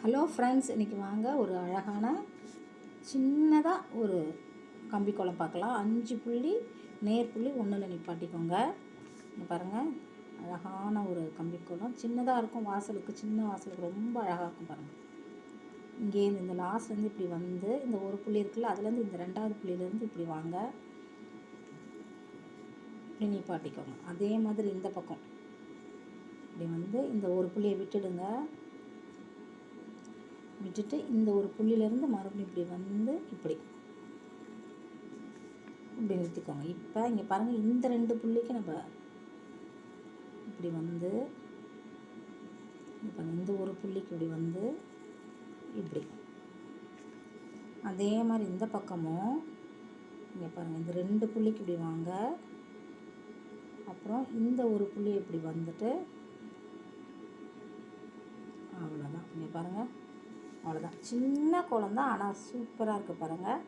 Hello friends, இன்றைக்கி வாங்க ஒரு அழகான சின்னதாக ஒரு கம்பி கோலம் பார்க்கலாம். 5 புள்ளி நேர் புள்ளி 1ல் நிப்பாட்டிக்கோங்க. இங்கே பாருங்கள், அழகான ஒரு கம்பி கோலம். சின்னதாக இருக்கும், வாசலுக்கு சின்ன வாசலுக்கு ரொம்ப அழகாக இருக்கும். பாருங்கள், இங்கேருந்து இந்த லாஸ்ட்லேருந்து இப்படி வந்து இந்த ஒரு புள்ளி இருக்குல்ல, அதுலேருந்து இந்த 2வது புள்ளியிலேருந்து இப்படி வாங்க, இப்படி நிப்பாட்டிக்கோங்க. அதே மாதிரி இந்த பக்கம் இப்படி வந்து இந்த ஒரு புள்ளியை விட்டுட்டு இந்த ஒரு புள்ளியிலேருந்து மறுபடியும் இப்படி வந்து இப்படி நிறுத்திக்கோங்க. இப்போ இங்கே பாருங்கள், இந்த 2 புள்ளிக்கு நம்ம இப்படி வந்து இப்போ இந்த ஒரு புள்ளிக்கு இப்படி வந்து இப்படி, அதே மாதிரி இந்த பக்கமும் இங்கே பாருங்கள், இந்த 2 புள்ளிக்கு இப்படி வாங்க, அப்புறம் இந்த ஒரு புள்ளி இப்படி வந்துட்டு அவ்வளோதான். இங்கே பாருங்கள், அவ்வளோதான். சின்ன கோலம் தான், ஆனால் சூப்பராக இருக்குது பாருங்கள்.